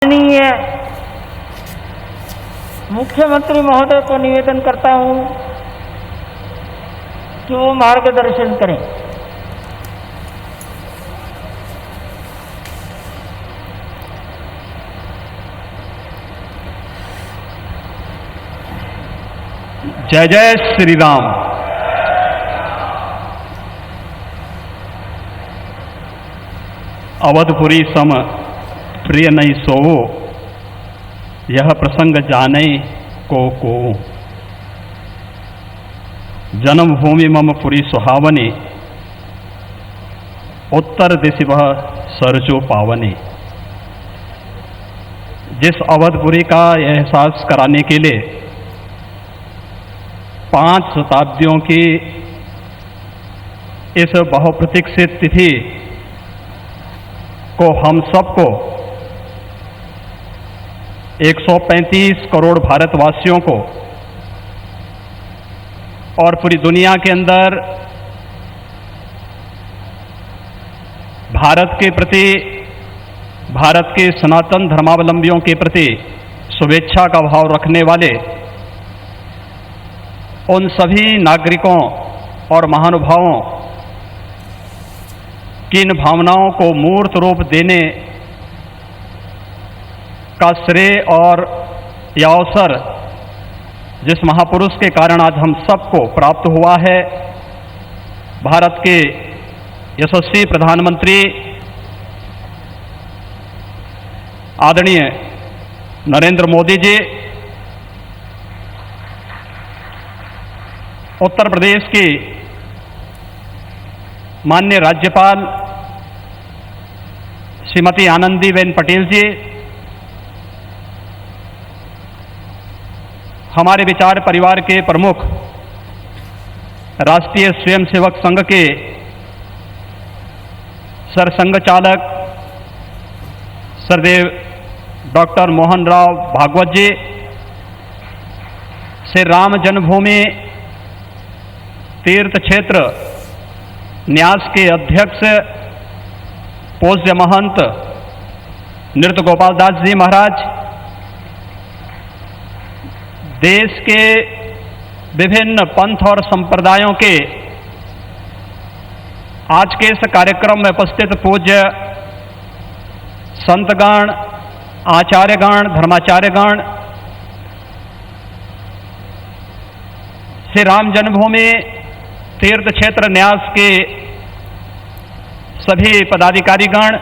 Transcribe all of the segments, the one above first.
माननीय मुख्यमंत्री महोदय को निवेदन करता हूं कि वो मार्गदर्शन करें। जय जय श्री राम। अवधपुरी सम प्रिय नहीं सोवो, यह प्रसंग जाने को। जन्मभूमि मम पुरी सुहावनी, उत्तर दिशि वह सरजो पावनी। जिस अवधपुरी का एहसास कराने के लिए 5 शताब्दियों की इस बहुप्रतीक्षित तिथि को हम सबको 135 करोड़ भारतवासियों को और पूरी दुनिया के अंदर भारत के प्रति, भारत के सनातन धर्मावलंबियों के प्रति शुभेच्छा का भाव रखने वाले उन सभी नागरिकों और महानुभावों की इन भावनाओं को मूर्त रूप देने का श्रेय और यह अवसर जिस महापुरुष के कारण आज हम सबको प्राप्त हुआ है, भारत के यशस्वी प्रधानमंत्री आदरणीय नरेंद्र मोदी जी, उत्तर प्रदेश की माननीय राज्यपाल श्रीमती आनंदीबेन पटेल जी, हमारे विचार परिवार के प्रमुख राष्ट्रीय स्वयंसेवक संघ के सरसंघ चालक सरदेव डॉक्टर मोहन राव भागवत जी, श्री राम जन्मभूमि तीर्थ क्षेत्र न्यास के अध्यक्ष पूज्य महंत नृत्य गोपाल दास जी महाराज, देश के विभिन्न पंथ और संप्रदायों के आज के इस कार्यक्रम में उपस्थित पूज्य संतगण, आचार्यगण, धर्माचार्यगण, श्री राम जन्मभूमि तीर्थ क्षेत्र न्यास के सभी पदाधिकारीगण,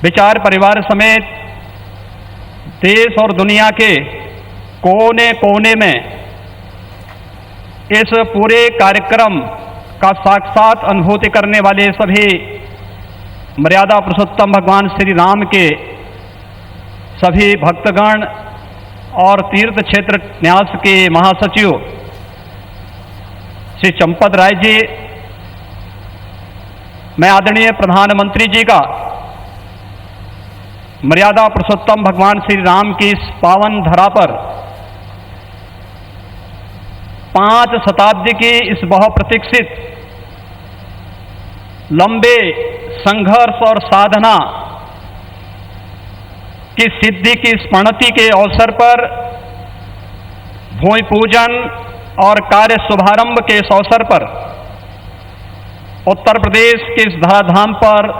विचार परिवार समेत देश और दुनिया के कोने कोने में इस पूरे कार्यक्रम का साक्षात अनुभूति करने वाले सभी मर्यादा पुरुषोत्तम भगवान श्री राम के सभी भक्तगण और तीर्थ क्षेत्र न्यास के महासचिव श्री चंपत राय जी, मैं आदरणीय प्रधानमंत्री जी का मर्यादा पुरुषोत्तम भगवान श्री राम की इस पावन धरा पर 5 शताब्दी की इस बहुप्रतीक्षित लंबे संघर्ष और साधना की सिद्धि की स्मृति के अवसर पर भूमि पूजन और कार्य शुभारंभ के इस अवसर पर उत्तर प्रदेश के इस धराधाम पर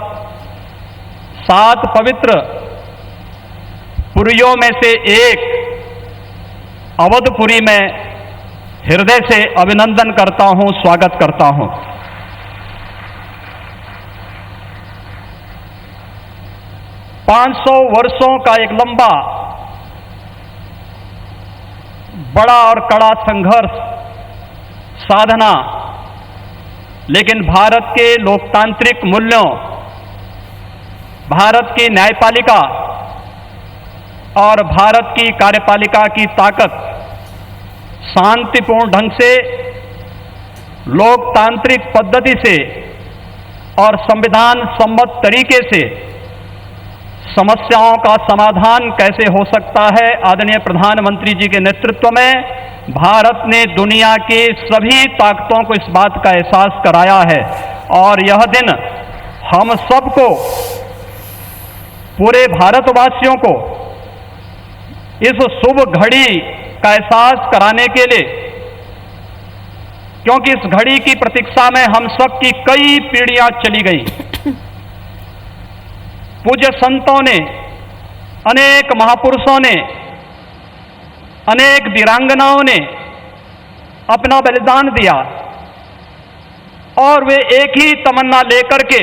7 पवित्र पुरियों में से एक अवधपुरी में हृदय से अभिनंदन करता हूं, स्वागत करता हूं। पांच 500 वर्षों का एक लंबा, बड़ा और कड़ा संघर्ष, साधना, लेकिन भारत के लोकतांत्रिक मूल्यों, भारत की न्यायपालिका और भारत की कार्यपालिका की ताकत शांतिपूर्ण ढंग से, लोकतांत्रिक पद्धति से और संविधान सम्मत तरीके से समस्याओं का समाधान कैसे हो सकता है, आदरणीय प्रधानमंत्री जी के नेतृत्व में भारत ने दुनिया की सभी ताकतों को इस बात का एहसास कराया है। और यह दिन हम सबको पूरे भारतवासियों को इस शुभ घड़ी का एहसास कराने के लिए, क्योंकि इस घड़ी की प्रतीक्षा में हम सब की कई पीढ़ियां चली गई। पूज्य संतों ने, अनेक महापुरुषों ने, अनेक वीरांगनाओं ने अपना बलिदान दिया और वे एक ही तमन्ना लेकर के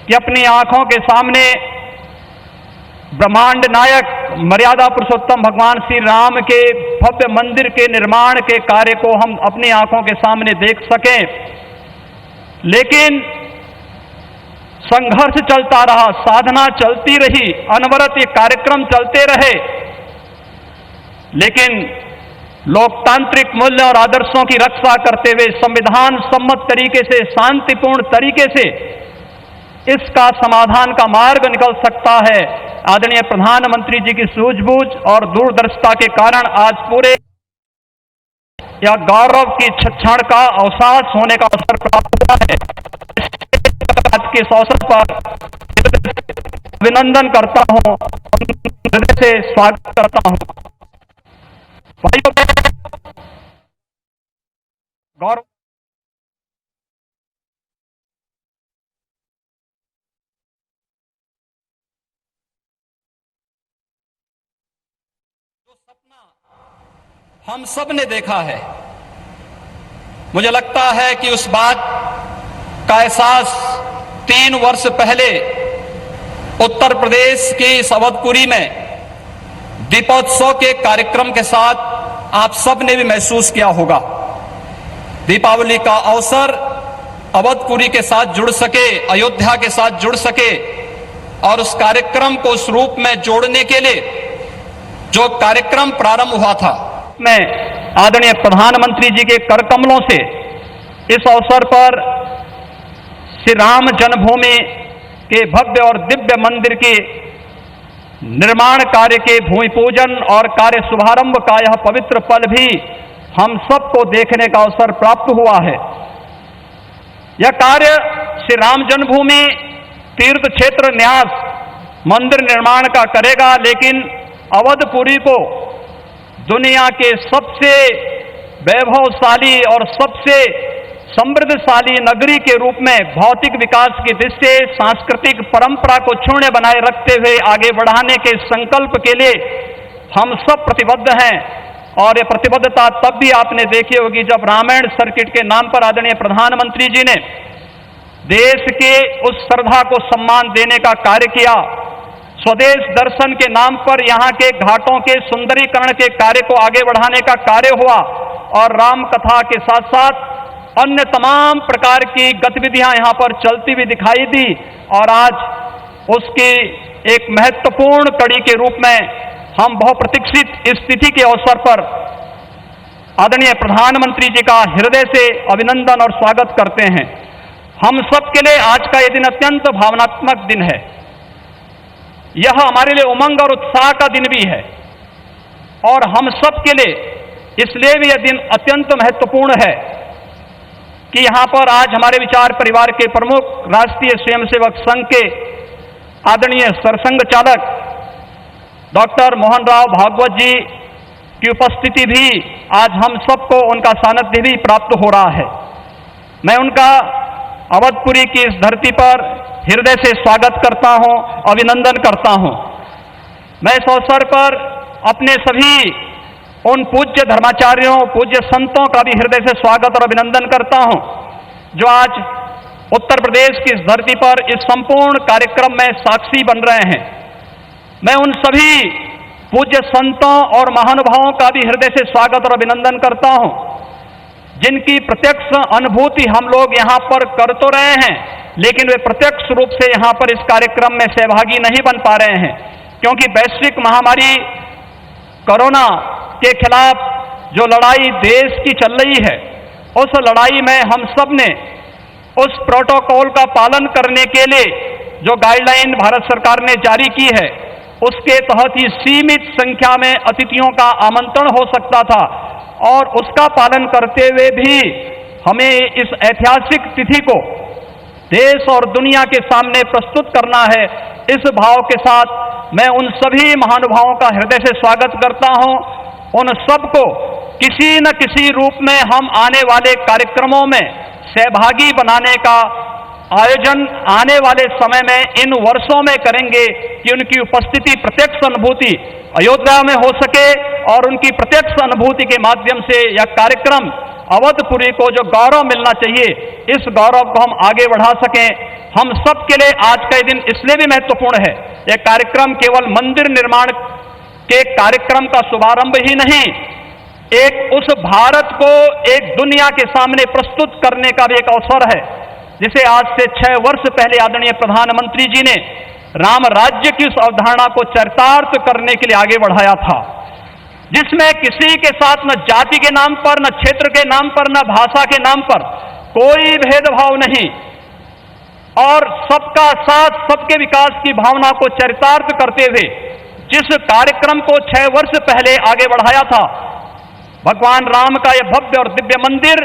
कि अपनी आंखों के सामने ब्रह्मांड नायक मर्यादा पुरुषोत्तम भगवान श्री राम के भव्य मंदिर के निर्माण के कार्य को हम अपनी आंखों के सामने देख सकें। लेकिन संघर्ष चलता रहा, साधना चलती रही, अनवरत ये कार्यक्रम चलते रहे, लेकिन लोकतांत्रिक मूल्य और आदर्शों की रक्षा करते हुए संविधान सम्मत तरीके से, शांतिपूर्ण तरीके से इसका समाधान का मार्ग निकल सकता है। आदरणीय प्रधानमंत्री जी की सूझबूझ और दूरदर्शिता के कारण आज पूरे या गौरव की क्षण का अवकाश होने का अवसर प्राप्त हुआ है। आज के इस अवसर पर अभिनंदन करता हूं, हृदय से स्वागत करता हूं। भाइयों, गौरव जो सपना हम सब ने देखा है, मुझे लगता है कि उस बात का एहसास 3 वर्ष पहले उत्तर प्रदेश के इस अवधपुरी में दीपोत्सव के कार्यक्रम के साथ आप सब ने भी महसूस किया होगा। दीपावली का अवसर अवधपुरी के साथ जुड़ सके, अयोध्या के साथ जुड़ सके और उस कार्यक्रम को उस रूप में जोड़ने के लिए जो कार्यक्रम प्रारंभ हुआ था, मैं आदरणीय प्रधानमंत्री जी के करकमलों से इस अवसर पर श्री राम जन्मभूमि के भव्य और दिव्य मंदिर के निर्माण कार्य के भूमि पूजन और कार्य शुभारंभ का यह पवित्र पल भी हम सबको देखने का अवसर प्राप्त हुआ है। यह कार्य श्री राम जन्मभूमि तीर्थ क्षेत्र न्यास मंदिर निर्माण का करेगा, लेकिन अवधपुरी को दुनिया के सबसे वैभवशाली और सबसे समृद्धशाली नगरी के रूप में भौतिक विकास की दृष्टि से सांस्कृतिक परंपरा को क्षुण्य बनाए रखते हुए आगे बढ़ाने के संकल्प के लिए हम सब प्रतिबद्ध हैं। और ये प्रतिबद्धता तब भी आपने देखी होगी जब रामायण सर्किट के नाम पर आदरणीय प्रधानमंत्री जी ने देश के उस श्रद्धा को सम्मान देने का कार्य किया। स्वदेश दर्शन के नाम पर यहाँ के घाटों के सुंदरीकरण के कार्य को आगे बढ़ाने का कार्य हुआ और राम कथा के साथ साथ अन्य तमाम प्रकार की गतिविधियां यहां पर चलती हुई दिखाई दी। और आज उसकी एक महत्वपूर्ण कड़ी के रूप में हम बहुप्रतीक्षित स्थिति के अवसर पर आदरणीय प्रधानमंत्री जी का हृदय से अभिनंदन और स्वागत करते हैं। हम सब के लिए आज का यह दिन अत्यंत भावनात्मक दिन है। यह हमारे लिए उमंग और उत्साह का दिन भी है और हम सब के लिए इसलिए भी यह दिन अत्यंत महत्वपूर्ण है कि यहां पर आज हमारे विचार परिवार के प्रमुख राष्ट्रीय स्वयंसेवक संघ के आदरणीय सरसंघ चालक डॉक्टर मोहन राव भागवत जी की उपस्थिति भी आज हम सबको उनका सानिध्य भी प्राप्त हो रहा है। मैं उनका अवधपुरी की इस धरती पर हृदय से स्वागत करता हूं, अभिनंदन करता हूं। मैं इस अवसर पर अपने सभी उन पूज्य धर्माचार्यों, पूज्य संतों का भी हृदय से स्वागत और अभिनंदन करता हूं जो आज उत्तर प्रदेश की इस धरती पर इस संपूर्ण कार्यक्रम में साक्षी बन रहे हैं। मैं उन सभी पूज्य संतों और महानुभावों का भी हृदय से स्वागत और अभिनंदन करता हूं जिनकी प्रत्यक्ष अनुभूति हम लोग यहां पर कर तो रहे हैं, लेकिन वे प्रत्यक्ष रूप से यहां पर इस कार्यक्रम में सहभागी नहीं बन पा रहे हैं, क्योंकि वैश्विक महामारी कोरोना के खिलाफ जो लड़ाई देश की चल रही है, उस लड़ाई में हम सब ने उस प्रोटोकॉल का पालन करने के लिए जो गाइडलाइन भारत सरकार ने जारी की है, उसके तहत ही सीमित संख्या में अतिथियों का आमंत्रण हो सकता था और उसका पालन करते हुए भी हमें इस ऐतिहासिक तिथि को देश और दुनिया के सामने प्रस्तुत करना है। इस भाव के साथ मैं उन सभी महानुभावों का हृदय से स्वागत करता हूं। उन सबको किसी न किसी रूप में हम आने वाले कार्यक्रमों में सहभागी बनाने का आयोजन आने वाले समय में इन वर्षों में करेंगे कि उनकी उपस्थिति, प्रत्यक्ष अनुभूति अयोध्या में हो सके और उनकी प्रत्यक्ष अनुभूति के माध्यम से यह कार्यक्रम अवधपुरी को जो गौरव मिलना चाहिए, इस गौरव को हम आगे बढ़ा सकें। हम सब के लिए आज का दिन इसलिए भी महत्वपूर्ण है। यह कार्यक्रम केवल मंदिर निर्माण के कार्यक्रम का शुभारंभ ही नहीं, एक उस भारत को एक दुनिया के सामने प्रस्तुत करने का भी एक अवसर है, जिसे आज से 6 वर्ष पहले आदरणीय प्रधानमंत्री जी ने राम राज्य की उस अवधारणा को चरितार्थ करने के लिए आगे बढ़ाया था, जिसमें किसी के साथ न जाति के नाम पर, न क्षेत्र के नाम पर, न भाषा के नाम पर कोई भेदभाव नहीं और सबका साथ, सबके विकास की भावना को चरितार्थ करते हुए जिस कार्यक्रम को 6 वर्ष पहले आगे बढ़ाया था, भगवान राम का यह भव्य और दिव्य मंदिर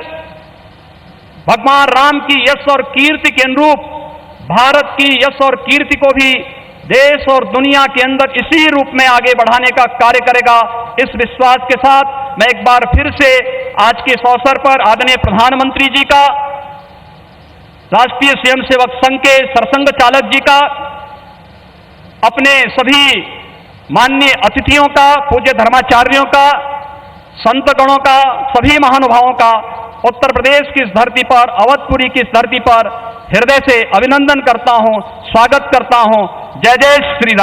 भगवान राम की यश और कीर्ति के अनुरूप भारत की यश और कीर्ति को भी देश और दुनिया के अंदर इसी रूप में आगे बढ़ाने का कार्य करेगा। इस विश्वास के साथ मैं एक बार फिर से आज के इस अवसर पर आदरणीय प्रधानमंत्री जी का, राष्ट्रीय स्वयंसेवक संघ के सरसंघ चालक जी का, अपने सभी माननीय अतिथियों का, पूज्य धर्माचार्यों का, संतगणों का, सभी महानुभावों का उत्तर प्रदेश की इस धरती पर, अवधपुरी की इस धरती पर हृदय से अभिनंदन करता हूं, स्वागत करता हूं। जय जय श्री राम।